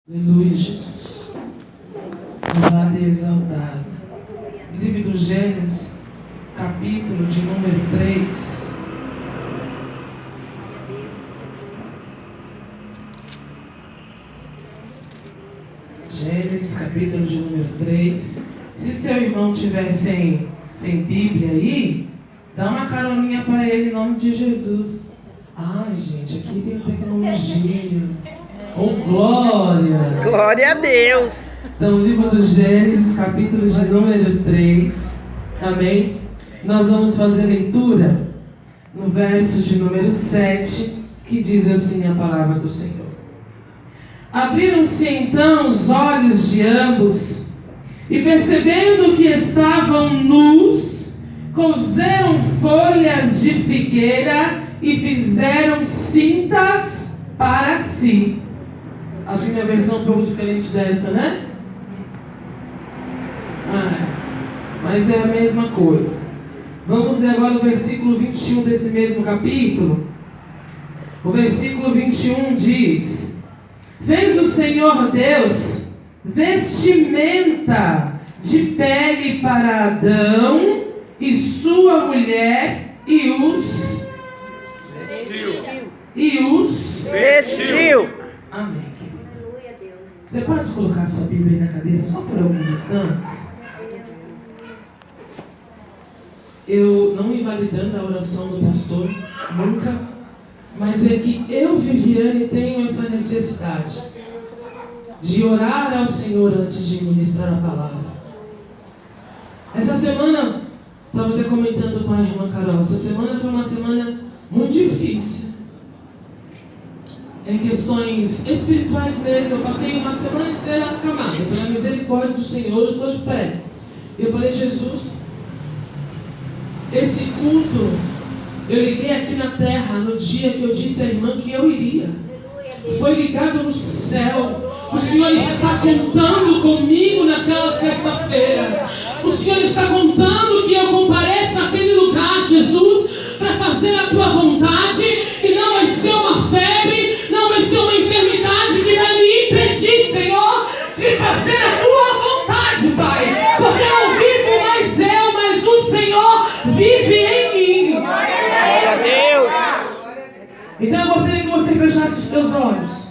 Aleluia, Jesus. Louvado e exaltado. Livro do Gênesis, capítulo de número 3. Gênesis, capítulo de número 3. Se seu irmão tiver sem Bíblia aí, dá uma caroninha para ele em nome de Jesus. Ai, gente, aqui tem tecnologia. Oh, glória! Glória a Deus! Então, o livro do Gênesis, capítulo de número 3. Amém? Nós vamos fazer leitura no verso de número 7, que diz assim a palavra do Senhor. Abriram-se então os olhos de ambos, e percebendo que estavam nus, coseram folhas de figueira e fizeram cintas para si. Acho que minha versão é um pouco diferente dessa, né? Mas é a mesma coisa. Vamos ler agora o versículo 21 desse mesmo capítulo. O versículo 21 diz: Fez o Senhor Deus vestimenta de pele para Adão e sua mulher e os Vestiu. Amém. Você pode colocar sua Bíblia aí na cadeira só por alguns instantes? Eu não invalidando a oração do pastor, nunca, mas é que eu, Viviane, tenho essa necessidade de orar ao Senhor antes de ministrar a palavra. Essa semana, estava até comentando com a irmã Carol, essa semana foi uma semana muito difícil. Em questões espirituais mesmo, eu passei uma semana inteira acamada, pela misericórdia do Senhor, hoje estou de pé. Eu falei, Jesus, esse culto, eu liguei aqui na terra no dia que eu disse à irmã que eu iria. Foi ligado no céu. O Senhor está contando comigo naquela sexta-feira. O Senhor está contando que eu compareça àquele lugar, Jesus, para fazer a tua vontade. E não vai ser uma febre, não vai ser uma enfermidade que vai me impedir, Senhor, de fazer a tua vontade, Pai. Porque não vive mais eu, mas o Senhor vive em mim. Glória a Deus! Então eu gostaria que você fechasse os teus olhos.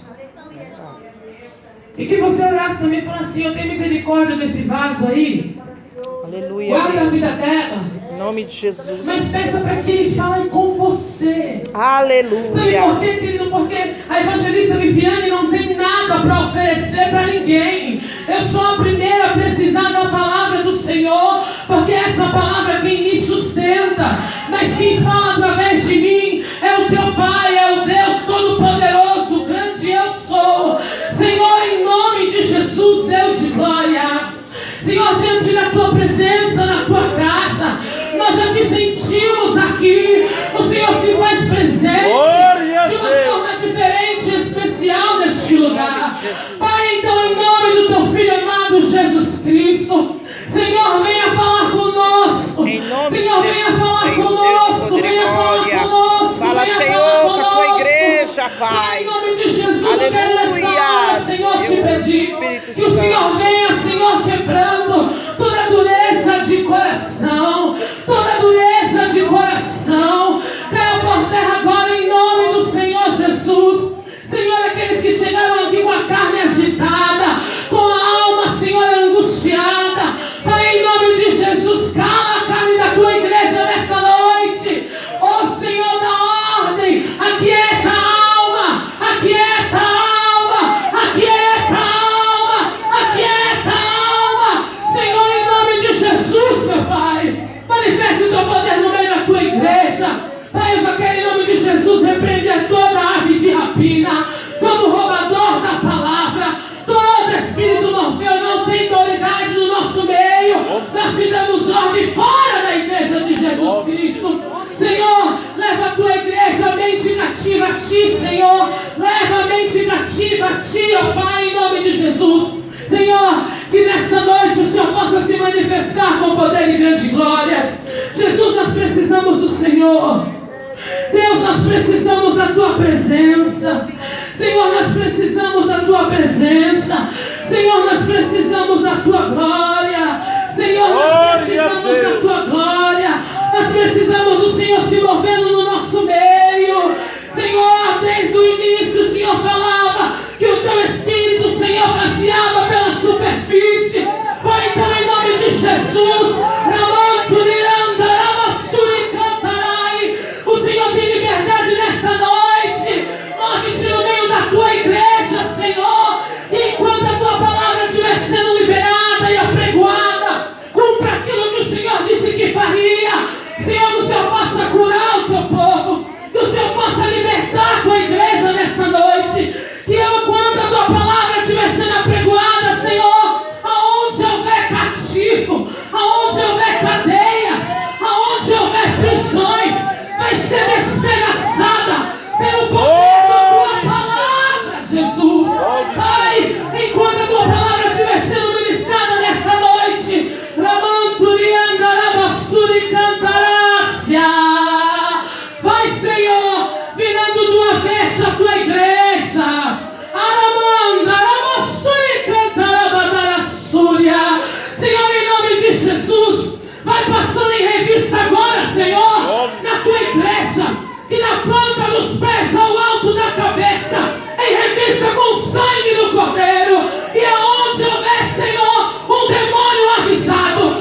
E que você orasse também e falasse assim: eu tenho misericórdia desse vaso aí. Aleluia. Guarda a vida dela. Em nome de Jesus. Mas peça para que Ele fale com você. Aleluia. Sabe por quê, querido? Porque a evangelista Viviane não tem nada para oferecer para ninguém. Eu sou a primeira a precisar da palavra do Senhor, porque essa palavra é quem me sustenta. Mas quem fala através de mim é o teu Pai, é o Deus Todo-Poderoso, grande eu sou. Senhor, em nome de Jesus, Deus de glória. Senhor, diante da tua presença, na tua casa, nós já te sentimos aqui. O Senhor se faz presente de uma forma diferente e especial neste lugar. Pai, então, em nome do teu Filho amado Jesus Cristo, Senhor, venha falar conosco. Senhor, venha falar conosco. Venha falar conosco. Fala, Venha Senhor, falar com a tua conosco. igreja, Pai. Em nome de Jesus, eu quero nessa hora, Senhor, te pedir que o Santo. Senhor venha, Senhor, quebrando toda dureza de coração, toda dureza de coração. Caia por terra agora em nome do Senhor Jesus. Senhor, aqueles que chegaram aqui com a carne agitada, com a alma, Senhor, angustiada, Pai, em nome de Jesus, cala a carne da tua igreja nesta noite. Ó Senhor da ordem, aquieta a alma, aquieta a alma, aquieta a alma, aquieta a alma. Senhor, em nome de Jesus, meu Pai, manifeste o teu poder no meio da tua igreja. Pai, eu já quero, em nome de Jesus, repreender toda ave de rapina, todo roubador da palavra, todo espírito morfeu não tem autoridade no nosso meio. Nós te damos ordem fora da igreja de Jesus Cristo. Senhor, leva a tua igreja, a mente cativa a ti, Senhor. Leva a mente cativa a ti, ó Pai, em nome de Jesus. Senhor, que nesta noite o Senhor possa se manifestar com poder e grande glória. Jesus, nós precisamos do Senhor. Deus, nós precisamos da tua presença. Senhor, nós precisamos da tua presença. Senhor, nós precisamos da tua glória. Senhor, nós precisamos da tua glória. Nós precisamos do Senhor se movendo no nosso meio. Senhor, desde o início o Senhor falava que o teu Espírito, Senhor, passeava pela superfície. Pai, então em nome de Jesus, o Senhor tem liberdade nesta noite. Move-te no meio da tua igreja, Senhor. E enquanto a tua palavra estiver sendo liberada e apregoada, cumpra aquilo que o Senhor disse que faria. Senhor, que o Senhor possa curar o teu povo, que o Senhor possa libertar a tua igreja nesta noite. Que eu, quando a tua palavra estiver sendo apregoada, Senhor, aonde houver cativo, aonde houver cadeias, aonde houver prisões, vai ser despedaçada pelo poder da tua palavra, Jesus. Pai, enquanto a tua palavra estiver sendo ministrada nesta noite, vai, Senhor, virando do avesso a tua igreja. Senhor, em nome de Jesus, vai passando em revista agora, Senhor, na tua igreja, e na planta dos pés ao alto da cabeça, em revista com o sangue do Cordeiro. E aonde houver, Senhor, um demônio avisado,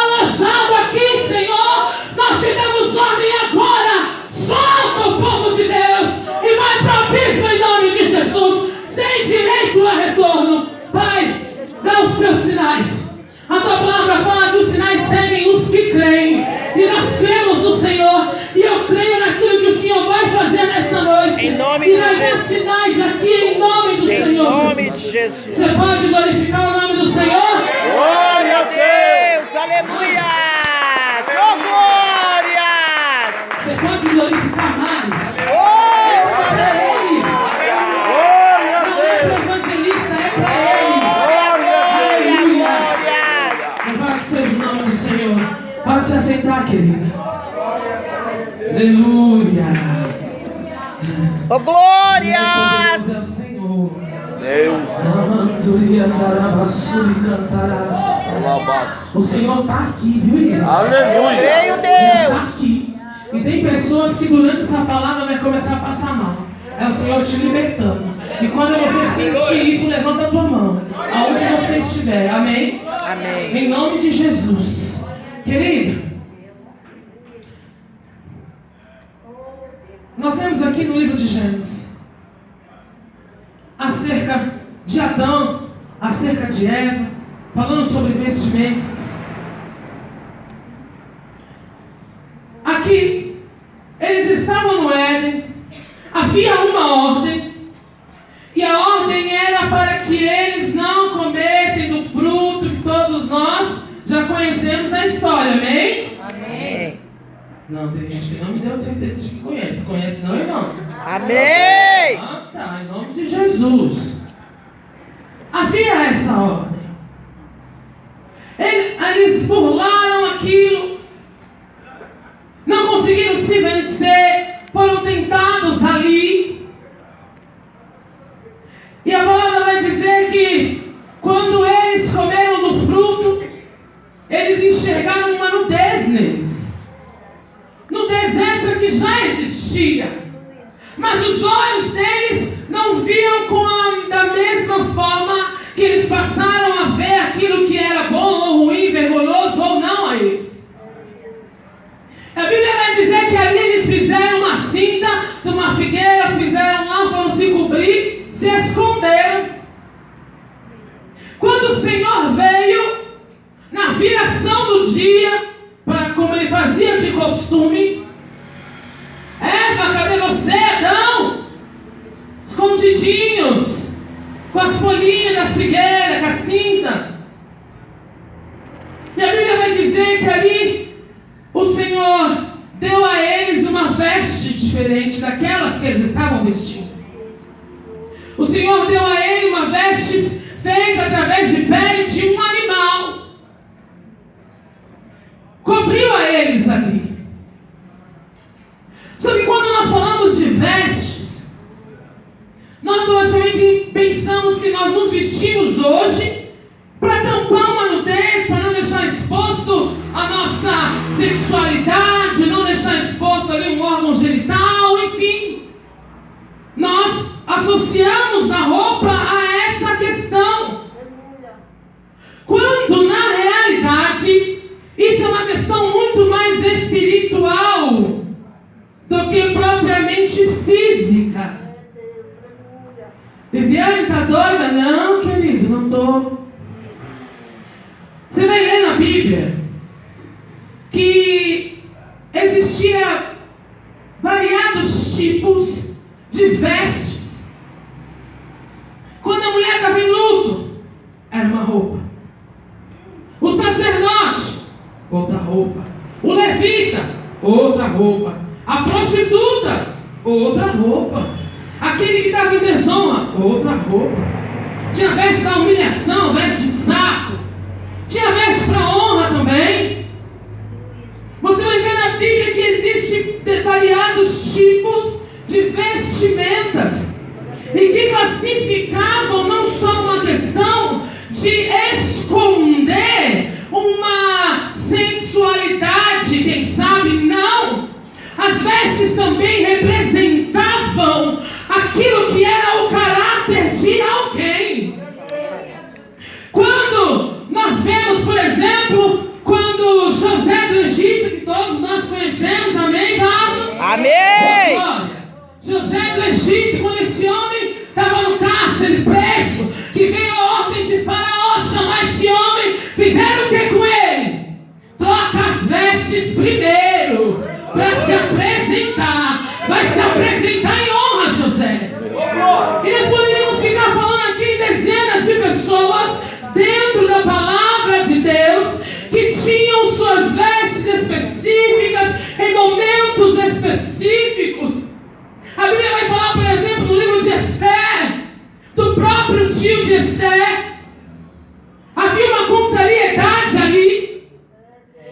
alojado aqui, Senhor, nós te damos ordem agora. Solta o povo de Deus e vai para o abismo em nome de Jesus, sem direito a retorno. Pai, dá os teus sinais. A tua palavra fala que os sinais seguem os que creem. E nós cremos no Senhor. E eu creio naquilo que o Senhor vai fazer nesta noite. Em nome e de vai dar Jesus. sinais aqui em nome do Em Senhor nome Jesus. de Jesus. Você pode glorificar o nome do Senhor? Glória a Deus. Aleluia. Oh, glórias. Você pode glorificar mais? Oh, É para Ele. glória a Não é Deus. para o evangelista, é para Ele. Glória, Aleluia. glórias. Louvado seja o nome do Senhor. Pode se aceitar, querida. Aleluia. Oh, glórias. Poderoso é o Senhor. Deus, O Senhor está aqui, viu, igreja? aleluia. Creio, Ele Deus. está aqui. E tem pessoas que durante essa palavra vai começar a passar mal. É o Senhor te libertando. E quando você sentir isso, levanta a tua mão. Aonde você estiver. Amém? Amém. Em nome de Jesus. Querido, nós vemos aqui no livro de Gênesis acerca de Adão, acerca de Eva, falando sobre vestimentas. Aqui, eles estavam no Éden, havia uma ordem, e a ordem era para que eles não comessem do fruto que todos nós já conhecemos a história, amém? Amém. Não, tem gente que não me deu certeza de que conhece. Conhece não, irmão? Amém. Ah, tá, em nome de Jesus. Havia essa ordem. Eles burlaram aquilo. Não conseguiram se vencer. Foram tentados ali. E a palavra vai dizer que quando eles comeram do fruto, eles enxergaram uma nudez neles. Nudez essa que já existia. Mas os olhos deles não viam da mesma forma que eles passaram a ver aquilo que era bom ou ruim, vergonhoso ou não a eles. A Bíblia vai dizer que ali eles fizeram uma cinta de uma figueira, fizeram lá, foram se cobrir, se esconderam. Quando o Senhor veio, na viração do dia, como ele fazia de costume, Eva, cadê você, Adão? Escondidinhos, com as folhinhas das figueiras, com a cinta. E a Bíblia vai dizer que ali o Senhor deu a eles uma veste diferente daquelas que eles estavam vestindo. O Senhor deu a ele uma veste feita através de pele de um animal. Cobriu a eles ali. Só que quando nós falamos de vestes, nós normalmente pensamos que nós nos vestimos hoje para tampar uma nudez, para não deixar exposto a nossa sexualidade, não deixar exposto ali um órgão genital, enfim. Nós associamos a roupa a essa questão. Quando, na realidade, isso é uma questão muito mais espiritual do que propriamente física. Viviane, tá doida? Não, querido, não tô. Você vai ler na Bíblia que existia variados tipos de vestes. Quando a mulher estava em luto, era uma roupa. O sacerdote, outra roupa. O levita, outra roupa. A prostituta, outra roupa. Aquele que estava em desonra, outra roupa. Tinha veste da humilhação, veste de saco. Tinha veste para honra também. Você vai ver na Bíblia que existem variados tipos de vestimentas e que classificavam não só uma questão de esconder uma sensualidade, quem sabe, não. As vestes também representavam aquilo que era o caráter de alguém. Quando nós vemos, por exemplo, quando José do Egito, que todos nós conhecemos, amém, vaso? Amém! Glória. José do Egito, quando esse homem estava no cárcere, preso, que veio a ordem de Faraó chamar esse homem, fizeram o que com ele? Troca as vestes primeiro, para se apresentar. Vai se apresentar em honra, José. E nós poderíamos ficar falando aqui dezenas de pessoas dentro da palavra de Deus que tinham suas vestes específicas em momentos específicos. A Bíblia vai falar, por exemplo, no livro de Esther, do próprio tio de Esther. Havia uma contrariedade ali.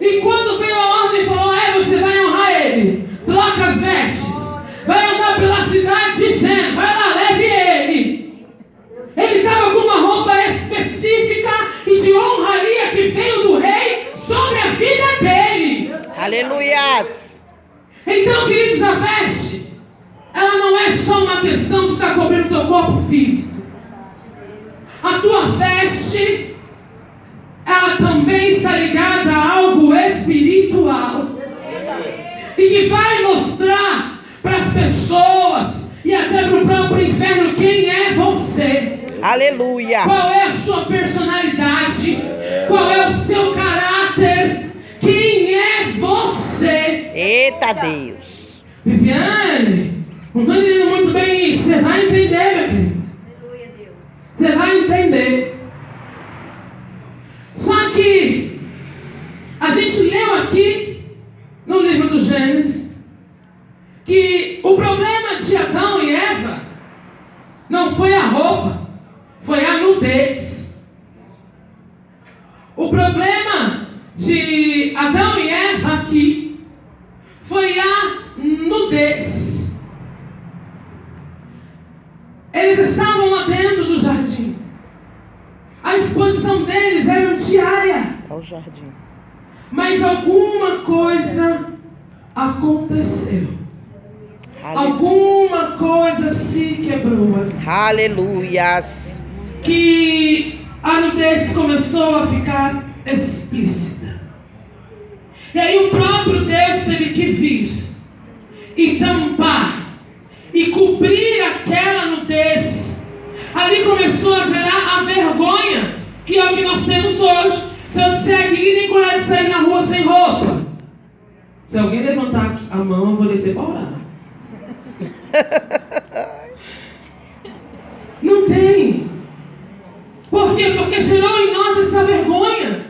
E quando veio a ordem e falou: você vai honrar ele, troca as vestes, vai andar pela cidade dizendo, vai lá, leve ele. Ele estava com uma roupa específica e de honraria que veio do rei sobre a vida dele. Aleluias! Então, queridos, a veste, ela não é só uma questão de estar cobrindo o teu corpo físico. A tua veste, ela também está ligada a algo espiritual. E que vai mostrar para as pessoas e até para o próprio inferno quem é você. Aleluia! Qual é a sua personalidade? Qual é o seu caráter? Quem é você? Eita Deus! Viviane, não estou entendendo muito bem isso. Você vai entender, meu querido. Aleluia, Deus. Você vai entender. Só que a gente leu aqui no livro do Gênesis que o problema de Adão e Eva não foi a roupa, foi a nudez. O problema de Adão e Eva aqui foi a nudez. Eles estavam lá dentro do jardim. A exposição deles era diária. Ao jardim. Mas alguma coisa aconteceu. Alguma coisa se quebrou. Aleluias! Que a nudez começou a ficar explícita. E aí o próprio Deus teve que vir e tampar e cobrir aquela nudez. Ali começou a gerar a vergonha, que é o que nós temos hoje. Se eu disser aqui, ninguém tem coragem de sair na rua sem roupa. Se alguém levantar a mão, eu vou descer para orar. Não tem. Por quê? Porque gerou em nós essa vergonha.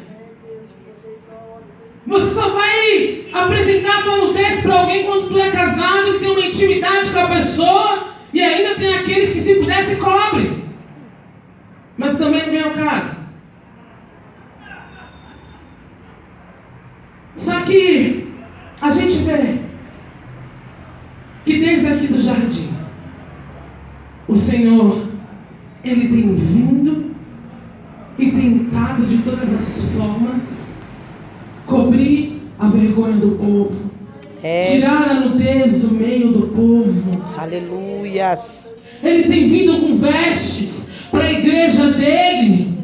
Você só vai apresentar a tua nudez para alguém quando tu é casado, que tem uma intimidade com a pessoa, e ainda tem aqueles que, se pudesse, cobrem. Mas também não vem ao caso. Só que a gente vê que desde aqui do jardim, o Senhor ele tem vindo e tentado de todas as formas cobrir a vergonha do povo, tirar a nudez do meio do povo. Aleluias. Ele tem vindo com vestes para a igreja dele,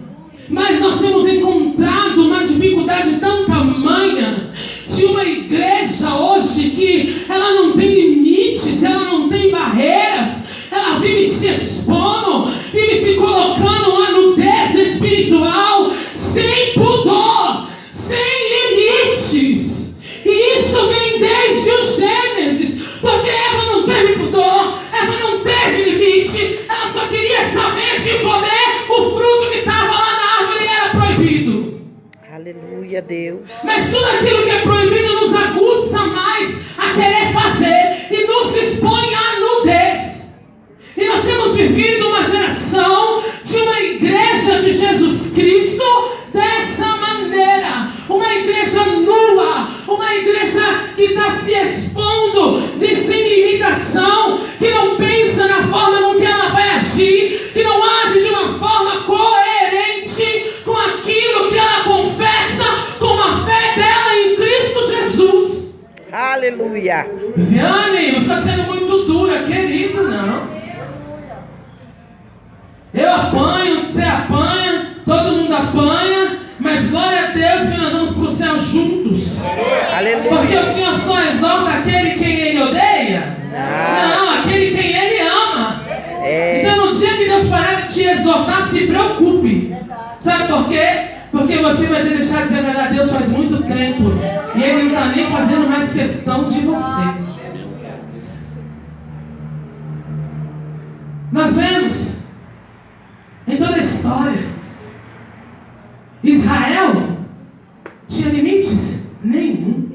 mas nós temos encontrado uma dificuldade tão tamanha de uma igreja hoje que ela não tem limites, ela não tem barreiras, ela vive se expondo, vive se colocando uma nudez espiritual, sem pudor, sem limites. E isso vem desde o Gênesis, porque Eva não teve pudor, Eva não teve limite, ela só queria saber de comer o fruto que estava lá na árvore e era proibido. Aleluia, Deus. Mas tudo aquilo que é proibido nos aguça mais a querer fazer e nos expõe à nudez. E nós temos vivido uma geração de uma igreja de Jesus Cristo dessa maneira. Uma igreja nua, uma igreja que está se expondo sem limitação, que não pensa na forma com que ela vai agir, que não age de uma forma coerente com aquilo que ela confessa, com a fé dela em Cristo Jesus. Aleluia. Viviane, você está sendo muito dura, querido, não. Eu apanho, você apanha, todo mundo apanha, mas glória a Deus que nós vamos para o céu juntos. Aleluia. Porque o Senhor só exalta aquele quem Ele odeia? Não, aquele quem Ele ama. Então no dia que Deus parar de te exortar, se preocupe. Sabe por quê? Porque você vai ter deixado de agradar a Deus faz muito tempo. E Ele não está nem fazendo mais questão de você. Nós vemos em toda a história, Israel tinha limites? Nenhum.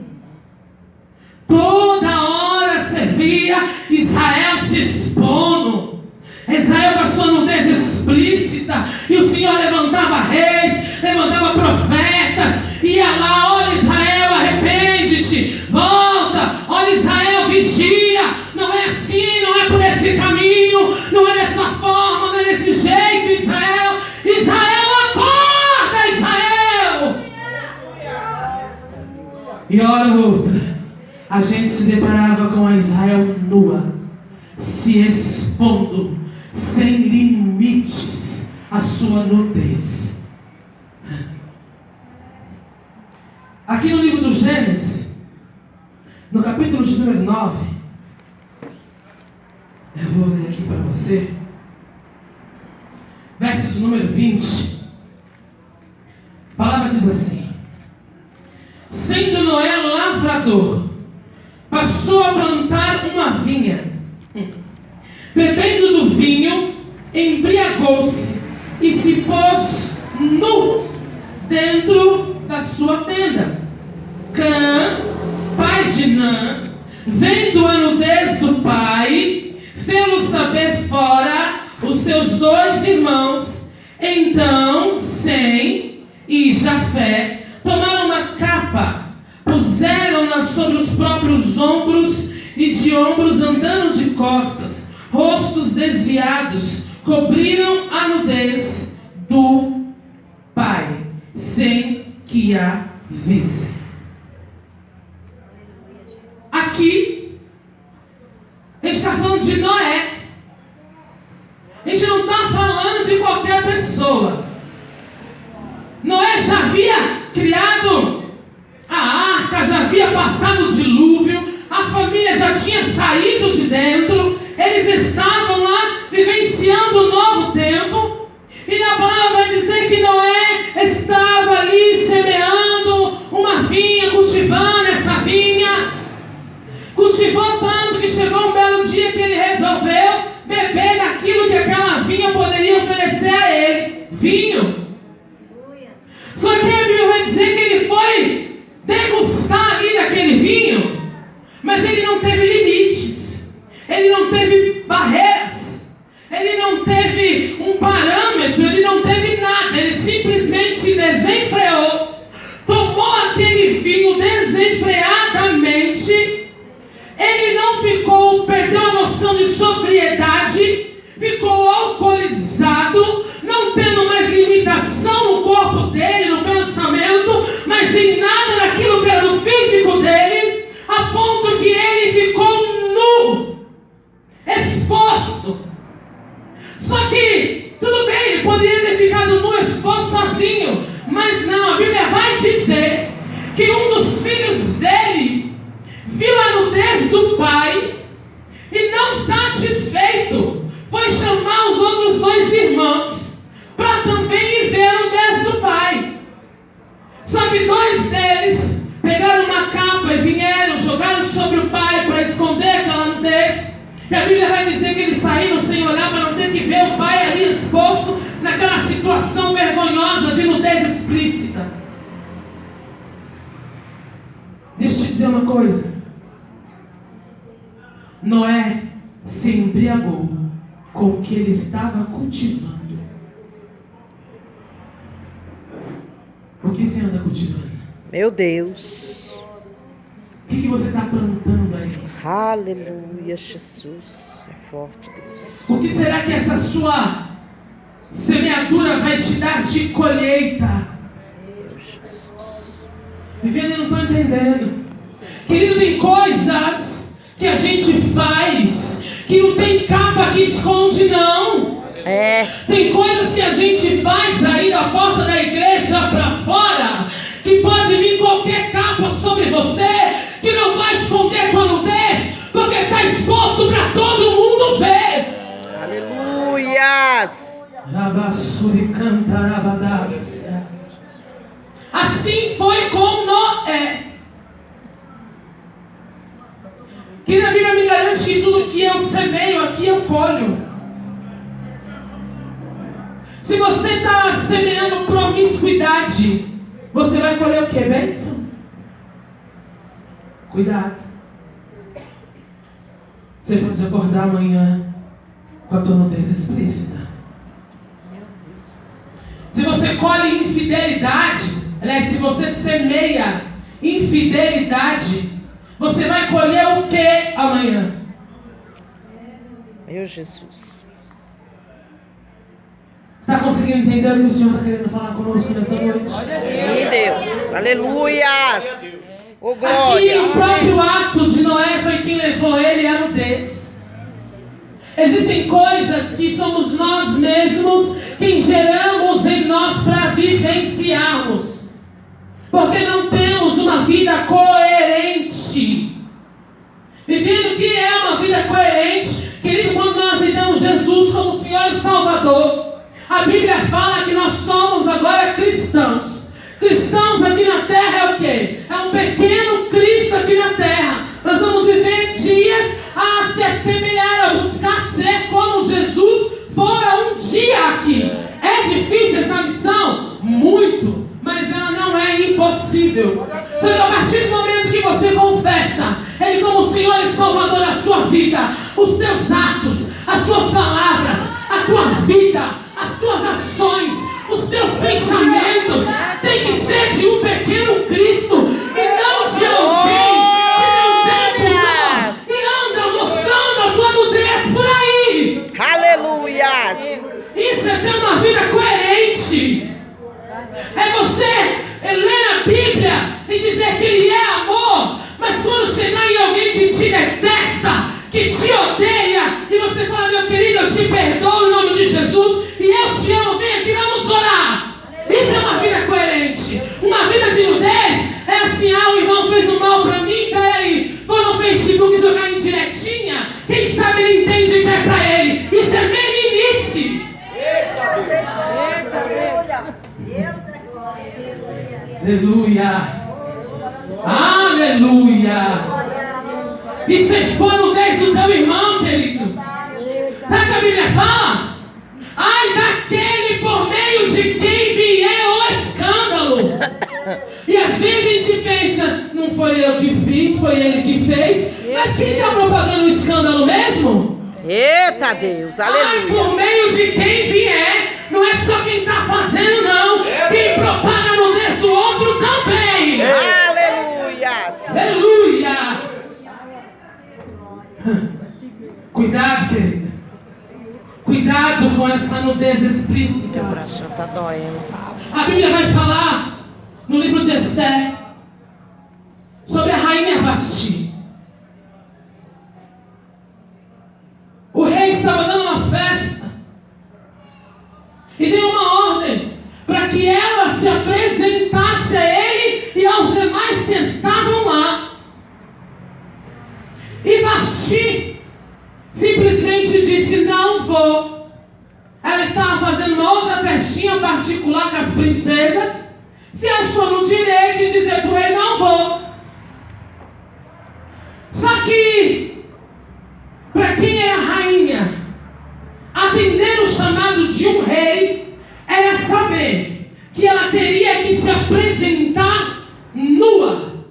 Toda hora você via Israel se expondo. Israel passou a nudez explícita. E o Senhor levantava reis, levantava profetas. Ia lá, olha Israel, arrepende-te, volta. Olha Israel, vigia. Não é assim, não é por esse caminho, não é dessa forma, não é desse jeito, Israel. Israel, acorda, Israel. E hora ou outra, a gente se deparava com a Israel nua, se expondo, sem limites, a sua nudez. Aqui no livro do Gênesis, no capítulo de número 9, eu vou ler aqui para você, verso de número 20, a palavra diz assim: sendo Noé lavrador, passou a plantar uma vinha, bebendo do vinho, embriagou-se e se pôs nu dentro da sua tenda. Cã, pai de Nã, vendo a nudez do pai, fê-lo saber fora os seus dois irmãos. Então Sem e Jafé tomaram uma capa, puseram-na sobre os próprios ombros, e de ombros andando de costas, rostos desviados, cobriram a nudez do pai, sem que a visse. Aqui, a gente está falando de Noé. A gente não está falando de qualquer pessoa. Noé já havia criado a arca, já havia passado o dilúvio, a família já tinha saído de dentro, eles estavam lá vivenciando um novo tempo. E na palavra vai dizer que Noé estava ali semeando uma vinha, cultivando essa vinha. Cultivou tanto que chegou um belo dia que ele resolveu beber daquilo que aquela vinha poderia oferecer a ele. Vinho. Só que a Bíblia vai dizer que ele foi degustar ali daquele vinho, mas ele não teve limites, ele não teve barreiras, ele não teve um parâmetro, ele não teve nada, ele simplesmente se desenfreou, tomou aquele vinho desenfreadamente. Ele não ficou, perdeu a noção de sobriedade, ficou alcoolizado, dele, no pensamento, mas em nada daquilo que era no físico dele, a ponto que ele ficou nu, exposto. Só que, tudo bem, ele poderia ter ficado nu, exposto sozinho, mas não, a Bíblia vai dizer que um dos filhos dele viu a nudez do pai e, não satisfeito, foi chamar os outros 2 irmãos para também ver a nudez do pai. Só que 2 deles pegaram uma capa e vieram, jogaram sobre o pai para esconder aquela nudez. E a Bíblia vai dizer que eles saíram sem olhar para não ter que ver o pai ali exposto naquela situação vergonhosa de nudez explícita. Deixa eu te dizer uma coisa. Noé se embriagou com o que ele estava cultivando. O que você anda cultivando? Meu Deus. O que você está plantando aí? Aleluia, Jesus. É forte, Deus. O que será que essa sua semeadura vai te dar de colheita? Meu Jesus. Viviane, eu não estou entendendo. Querido, tem coisas que a gente faz que não tem capa que esconde, não. Tem coisas que a gente faz aí da porta da igreja para fora, que pode vir qualquer capa sobre você, que não vai esconder tua nudez, porque está exposto para todo mundo ver. Aleluias. Assim foi com Noé. Que na Bíblia me garante que tudo que eu semeio aqui eu colho. Se você está semeando promiscuidade, você vai colher o que? Bênção? Cuidado. Você pode acordar amanhã com a tua nudez explícita. Se você colhe infidelidade, aliás, se você semeia infidelidade, você vai colher o que amanhã? Meu Jesus. Está conseguindo entender o que o Senhor está querendo falar conosco nessa noite? Sim, Deus. Aleluias. Oh, Aqui glória. o próprio ato de Noé foi quem levou ele à nudez. Existem coisas que somos nós mesmos quem geramos em nós para vivenciarmos. Porque não temos uma vida coerente. Vivendo o que é uma vida coerente, querido, quando nós aceitamos Jesus como Senhor e Salvador, a Bíblia fala que nós somos agora cristãos. Cristãos aqui na terra é o quê? É um pequeno Cristo aqui na terra. Nós vamos viver dias a se assemelhar, a buscar ser como Jesus fora um dia aqui. É difícil essa missão? Muito. Mas ela não é impossível. Só que a partir do momento que você confessa Ele como Senhor e Salvador da sua vida, os teus atos, as tuas palavras, a tua vida, as tuas ações, os teus pensamentos tem que ser de um pequeno Cristo e não de alguém que não tem pudor e anda mostrando a tua nudez por aí. Aleluias. Isso é ter uma vida coerente. É você ler a Bíblia e dizer que Ele é amor, mas quando chegar em alguém que te detesta, que te odeia, e você fala: meu querido, eu te perdoo em nome de Jesus, e eu te amo, vem aqui, vamos orar. Isso é uma vida coerente. Uma vida de nudez é assim: o irmão fez um mal pra mim, peraí, vou no Facebook jogar indiretinha, quem sabe ele entende que é pra ele. Isso é meninice. Aleluia. Aleluia. Isso expõe a nudez do teu irmão, querido. Sabe o que a Bíblia fala? Ai daquele por meio de quem vier o escândalo. E às vezes a gente pensa: não foi eu que fiz, foi ele que fez. Mas quem está propagando o escândalo mesmo? Eita Deus, Ai, aleluia. por meio de quem vier. Não é só quem está fazendo, não. Quem propaga a nudez do outro também. Aleluias. Aleluia. Cuidado, querida. Cuidado com essa nudez explícita. Meu braço já tá doendo. A Bíblia vai falar no livro de Esther sobre a rainha Vasti. O rei estava dando uma festa e deu uma ordem para que ela se apresentasse a ele e aos demais que estavam lá. E Vasti simplesmente disse: não vou. Ela estava fazendo uma outra festinha particular com as princesas, se achou no direito de dizer para o rei: não vou. Só que, para quem era rainha, atender o chamado de um rei era saber que ela teria que se apresentar nua,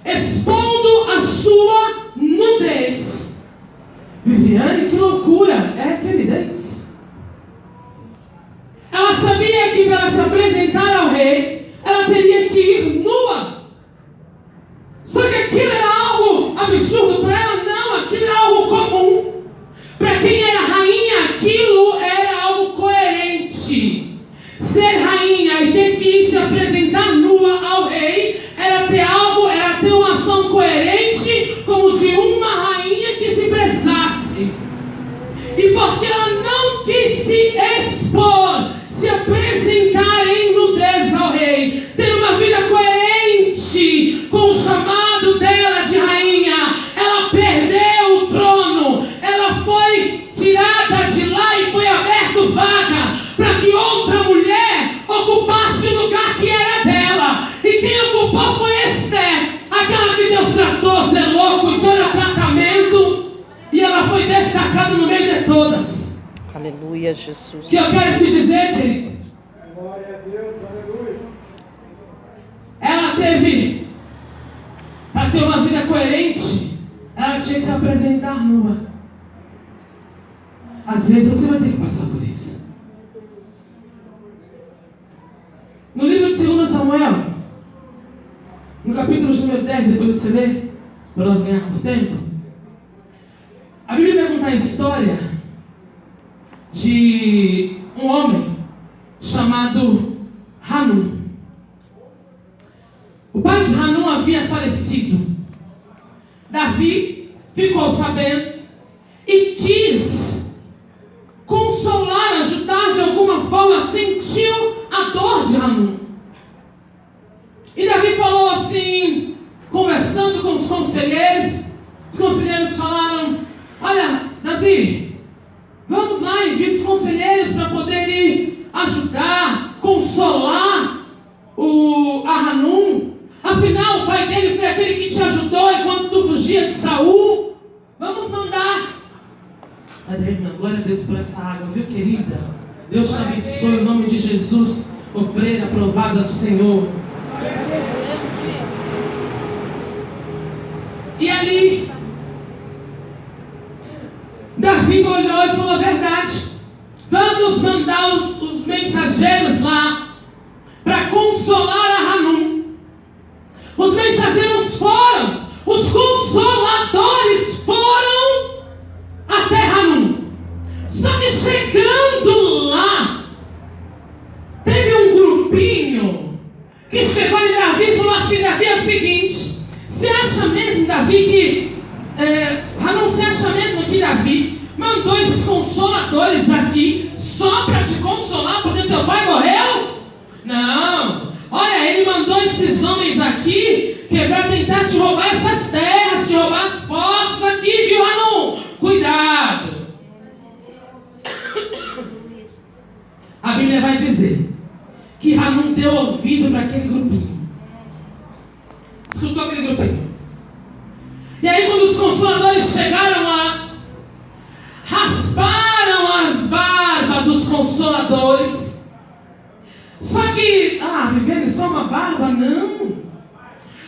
expondo a sua nudez. Viviane, que loucura! É, queridez. Ela sabia que para se apresentar ao rei, ela teria que ir nua. Só que aquilo era algo absurdo para ela? Não, aquilo era algo comum. Para quem era rainha, aquilo era algo coerente. Ser rainha e ter que ir se apresentar nua ao rei era ter uma ação coerente como de uma rainha que se prestasse. E porque ela não quis se expor, se apresentar em nudez ao rei, ter uma vida coerente com o chamado dela de rainha, ela perdeu o trono. Ela foi tirada de lá e foi aberto vaga para que outra mulher ocupasse o lugar que era dela. E quem ocupou foi Esther, aquela que Deus tratou, zelou, cuidou do tratamento, e ela foi destacada no meio de todas. Aleluia, Jesus. Que eu quero te dizer, querido, Glória a Deus, aleluia. ela teve, para ter uma vida coerente, ela tinha que se apresentar nua. Às vezes você vai ter que passar por isso. No livro de 2 Samuel, no capítulo número 10, depois você lê, para nós ganharmos tempo, a Bíblia vai contar a história de um homem chamado Hanum. O pai de Hanum havia falecido. Davi ficou sabendo e quis consolar, ajudar de alguma forma, sentiu a dor de Hanum. E Davi falou assim, conversando com os conselheiros falaram: olha, Davi, vamos lá, envia os conselheiros para poderem ajudar, consolar a Hanum. Afinal, o pai dele foi aquele que te ajudou enquanto tu fugia de Saul. Vamos mandar. Padre, irmã, glória a Deus por essa água, viu, querida? Deus te abençoe em nome de Jesus, obreira aprovada do Senhor. E ali, Davi olhou e falou: verdade, vamos mandar os mensageiros lá para consolar a Hanum. Os mensageiros foram, os consoladores foram até Hanum. Só que chegando lá, teve um grupinho que chegou em Davi e falou assim: Davi, é o seguinte, você acha mesmo, Davi, que Hanum, você acha mesmo que Davi mandou esses consoladores aqui só para te consolar porque teu pai morreu? Não. Olha, ele mandou esses homens aqui para tentar te roubar essas terras, te roubar as posses aqui, viu, Hanum? Cuidado. A Bíblia vai dizer que Hanum deu ouvido para aquele grupinho. Escutou aquele grupinho. E aí, quando os consoladores chegaram lá, rasparam as barbas dos consoladores. Só que, Viviane, só uma barba? Não.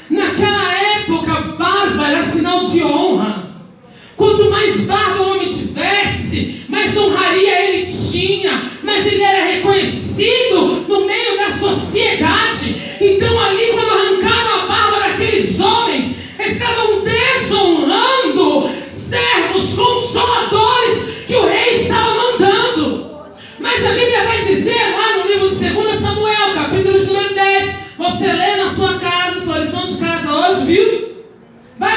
Naquela época, barba era sinal de honra. Quanto mais barba o homem tivesse, mais honraria ele tinha, mas ele era reconhecido no meio da sociedade. Então ali, quando arrancaram a barba daqueles homens, estavam desonrando servos consoladores que o rei estava mandando.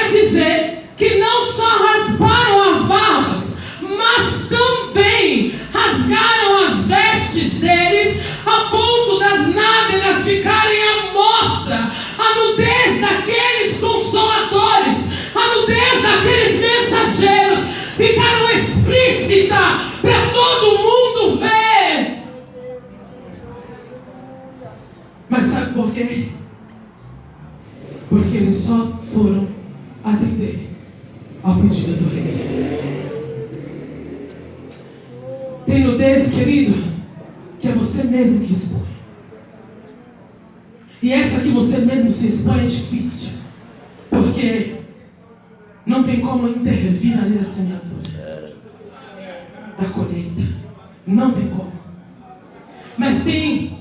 vai dizer que não só rasparam as barbas, mas também rasgaram as vestes deles, a ponto das nádegas ficarem à mostra. A nudez daqueles consoladores, a nudez daqueles mensageiros ficaram explícita para todo mundo ver. Mas sabe por quê? Porque eles só foram atender ao pedido do rei. Tem nudez, querido, que é você mesmo que expõe. E essa que você mesmo se expõe é difícil, porque não tem como intervir ali na semeadura da colheita. Não tem como. Mas tem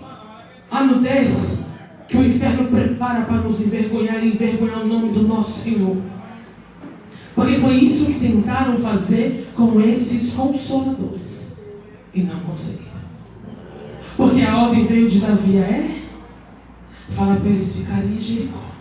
a nudez que o inferno prepara para nos envergonhar e envergonhar o nome do nosso Senhor. Porque foi isso que tentaram fazer com esses consoladores e não conseguiram. Porque a ordem veio de Davi, fala para eles ficarem em Jericó.